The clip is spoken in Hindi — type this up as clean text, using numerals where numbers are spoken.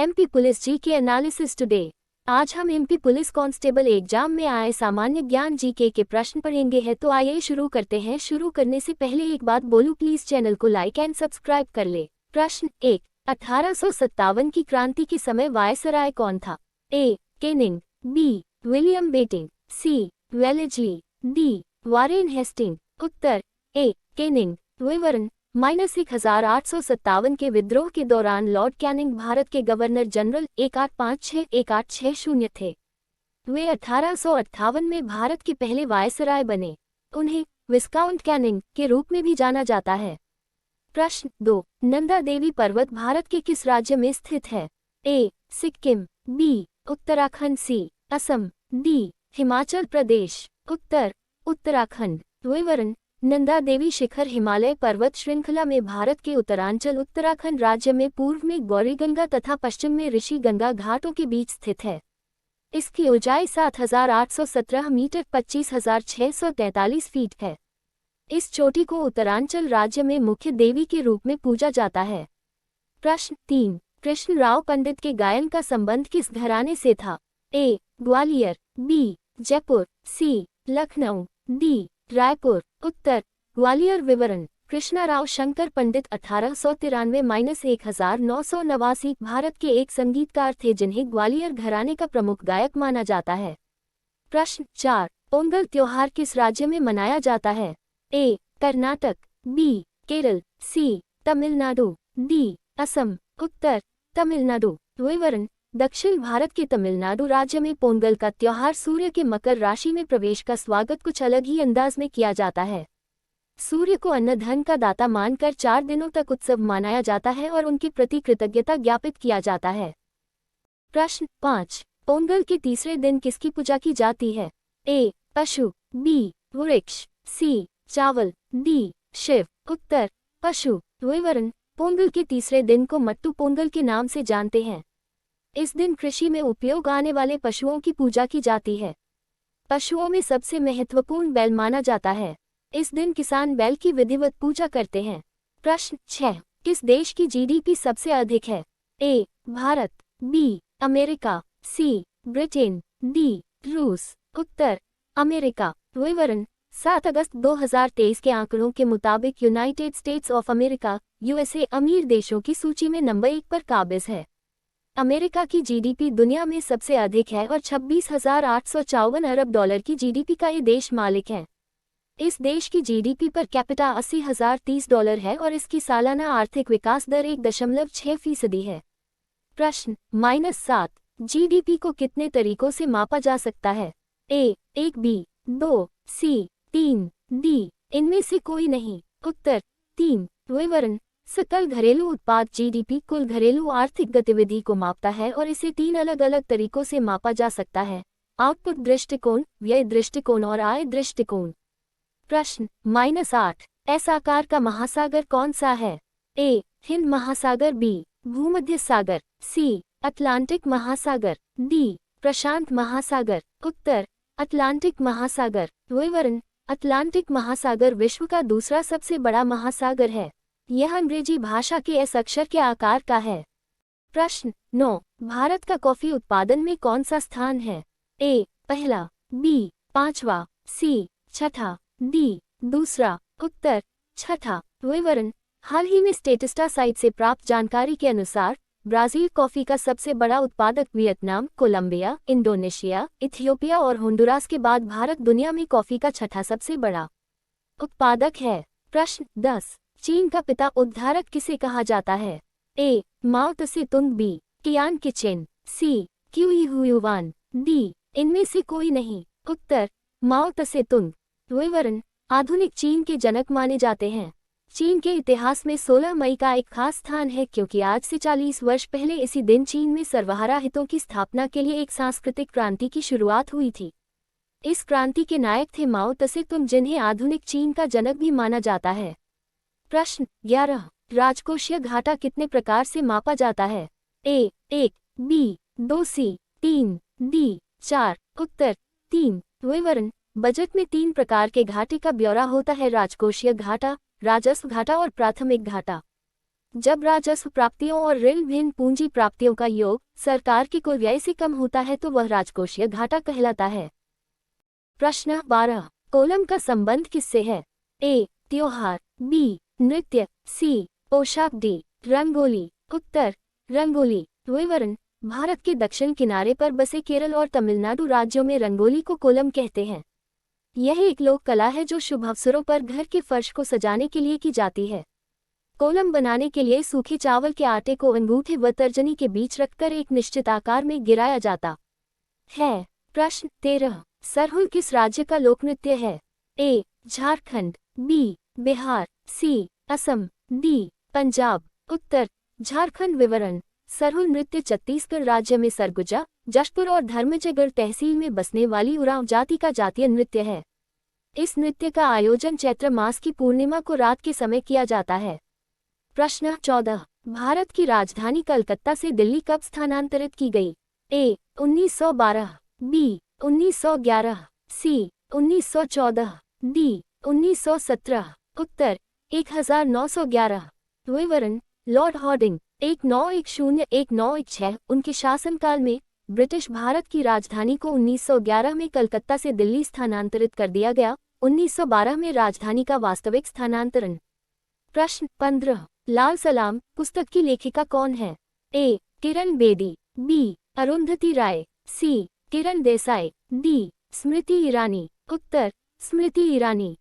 MP police GK analysis today. आज हम एमपी पुलिस कांस्टेबल एग्जाम में आए सामान्य ज्ञान जीके के प्रश्न पढ़ेंगे हैं। तो आइए शुरू करते हैं। शुरू करने से पहले एक बात बोलूं, प्लीज चैनल को लाइक एंड सब्सक्राइब कर ले। प्रश्न 1, 1857 की क्रांति के समय वायसराय कौन था? A. Canning, B. William Bentinck, C. Wellesley, D. Warren Hastings. उत्तर ए. केनिंग। विवरण: -1857 के विद्रोह के दौरान लॉर्ड कैनिंग भारत के गवर्नर जनरल 1856-1860 थे। वे 1858 में भारत के पहले वायसराय बने। उन्हें विस्काउंट कैनिंग के रूप में भी जाना जाता है। प्रश्न 2, नंदा देवी पर्वत भारत के किस राज्य में स्थित है? ए. सिक्किम, बी. उत्तराखंड, सी. असम, डी. हिमाचल प्रदेश। उत्तर उत्तराखंड। विवरण: नंदा देवी शिखर हिमालय पर्वत श्रृंखला में भारत के उत्तरांचल उत्तराखंड राज्य में पूर्व में गौरीगंगा तथा पश्चिम में ऋषिगंगा घाटों के बीच स्थित है। इसकी ऊंचाई 7,817 मीटर 25,643 फीट है। इस चोटी को उत्तरांचल राज्य में मुख्य देवी के रूप में पूजा जाता है। प्रश्न 3, कृष्णराव पंडित के गायन का संबंध किस घराने से था? ए. ग्वालियर, बी. जयपुर, सी. लखनऊ, डी. रायपुर। उत्तर ग्वालियर। विवरण: कृष्णराव शंकर पंडित 1893-1989 भारत के एक संगीतकार थे जिन्हें ग्वालियर घराने का प्रमुख गायक माना जाता है। प्रश्न 4, पोंगल त्योहार किस राज्य में मनाया जाता है? ए. कर्नाटक, बी. केरल, सी. तमिलनाडु, डी. असम। उत्तर तमिलनाडु। विवरण: दक्षिण भारत के तमिलनाडु राज्य में पोंगल का त्योहार सूर्य के मकर राशि में प्रवेश का स्वागत कुछ अलग ही अंदाज में किया जाता है। सूर्य को अन्न धन का दाता मानकर 4 दिनों तक उत्सव मनाया जाता है और उनके प्रति कृतज्ञता ज्ञापित किया जाता है। प्रश्न 5, पोंगल के तीसरे दिन किसकी पूजा की जाती है? ए. पशु, बी. वृक्ष, सी. चावल, डी. शिव। उत्तर पशु। विवरण: पोंगल के तीसरे दिन को मट्टू पोंगल के नाम से जानते हैं। इस दिन कृषि में उपयोग आने वाले पशुओं की पूजा की जाती है। पशुओं में सबसे महत्वपूर्ण बैल माना जाता है। इस दिन किसान बैल की विधिवत पूजा करते हैं। प्रश्न 6, किस देश की जीडीपी सबसे अधिक है? A. Bharat, B. America, C. Britain, D. रूस। उत्तर अमेरिका। विवरण: 7 अगस्त 2023 के आंकड़ों के मुताबिक United States of America USA अमीर देशों की सूची में नंबर 1 पर काबिज है। अमेरिका की जीडीपी दुनिया में सबसे अधिक है और 26,854 अरब डॉलर की जीडीपी का ये देश मालिक है। इस देश की जीडीपी पर कैपिटा $80,030 है और इसकी सालाना आर्थिक विकास दर 1.6% है। प्रश्न -7, जीडीपी को कितने तरीकों से मापा जा सकता है? ए. 1, बी. 2, सी. 3, डी. इनमें से कोई नहीं। उत्तर 3। विवरण: सकल घरेलू उत्पाद जीडीपी कुल घरेलू आर्थिक गतिविधि को मापता है और इसे 3 अलग अलग तरीकों से मापा जा सकता है: आउटपुट दृष्टिकोण, व्यय दृष्टिकोण और आय दृष्टिकोण। प्रश्न -8, एस आकार का महासागर कौन सा है? ए. हिंद महासागर, बी. भूमध्य सागर, सी. अटलांटिक महासागर, डी. प्रशांत महासागर। उत्तर अटलांटिक महासागर। विवरण: अटलांटिक महासागर विश्व का दूसरा सबसे बड़ा महासागर है। यह अंग्रेजी भाषा के एस अक्षर के आकार का है। प्रश्न 9, भारत का कॉफी उत्पादन में कौन सा स्थान है? ए. पहला, बी. 5वां, सी. छठा, डी. दूसरा। उत्तर छठा। विवरण: हाल ही में स्टेटिस्टा साइट से प्राप्त जानकारी के अनुसार ब्राजील कॉफी का सबसे बड़ा उत्पादक वियतनाम, कोलंबिया, इंडोनेशिया, इथियोपिया और होंडुरास के बाद भारत दुनिया में कॉफी का छठा सबसे बड़ा उत्पादक है। प्रश्न 10, चीन का पिता उद्धारक किसे कहा जाता है? A. Mao Tse Tung, B. Qian Qichen, C. क्यूई हुयुवान, डी. इनमें से कोई नहीं। उत्तर माओ त्से तुंग। विवरण: आधुनिक चीन के जनक माने जाते हैं। चीन के इतिहास में 16 मई का एक खास स्थान है क्योंकि आज से 40 वर्ष पहले इसी दिन चीन में सर्वहारा हितों की स्थापना के लिए एक सांस्कृतिक क्रांति की शुरुआत हुई थी। इस क्रांति के नायक थे माओ त्से तुंग, जिन्हें आधुनिक चीन का जनक भी माना जाता है। प्रश्न 11, राजकोषीय घाटा कितने प्रकार से मापा जाता है? ए. 1, बी. 2, सी. 3, डी. 4। उत्तर 3। विवरण: बजट में 3 प्रकार के घाटे का ब्यौरा होता है: राजकोषीय घाटा, राजस्व घाटा और प्राथमिक घाटा। जब राजस्व प्राप्तियों और ऋण भिन्न पूंजी प्राप्तियों का योग सरकार के कुल व्यय से कम होता है तो वह राजकोषीय घाटा कहलाता है। प्रश्न 12। कोलम का संबंध किससे है? ए. त्योहार, बी. नृत्य, सी. पोशाक, डी. रंगोली। उत्तर रंगोली। विवरण: भारत के दक्षिण किनारे पर बसे केरल और तमिलनाडु राज्यों में रंगोली को कोलम कहते हैं। यह एक लोक कला है जो शुभ अवसरों पर घर के फर्श को सजाने के लिए की जाती है। कोलम बनाने के लिए सूखे चावल के आटे को अंगूठे व तर्जनी के बीच रखकर एक निश्चित आकार में गिराया जाता है। प्रश्न 13। सरहुल किस राज्य का लोकनृत्य है? ए. झारखंड, बी. बिहार, सी. असम, डी. पंजाब। उत्तर झारखंड। विवरण: सरहुल नृत्य छत्तीसगढ़ राज्य में सरगुजा, जशपुर और धर्मजयगढ़ तहसील में बसने वाली उरांव जाति का जातीय नृत्य है। इस नृत्य का आयोजन चैत्र मास की पूर्णिमा को रात के समय किया जाता है। प्रश्न 14। भारत की राजधानी कलकत्ता से दिल्ली कब स्थानांतरित की गई? ए. 1912, बी. 1911, सी. 1914, डी. 1917। उत्तर 1911। विवरण: लॉर्ड हॉर्डिंग 1910-1916 उनके शासनकाल में ब्रिटिश भारत की राजधानी को 1911 में कलकत्ता से दिल्ली स्थानांतरित कर दिया गया। 1912 में राजधानी का वास्तविक स्थानांतरण। प्रश्न 15। लाल सलाम पुस्तक की लेखिका कौन है? ए. किरण बेदी, बी. अरुंधति राय, सी. किरण देसाई, डी. स्मृति ईरानी। उत्तर स्मृति ईरानी।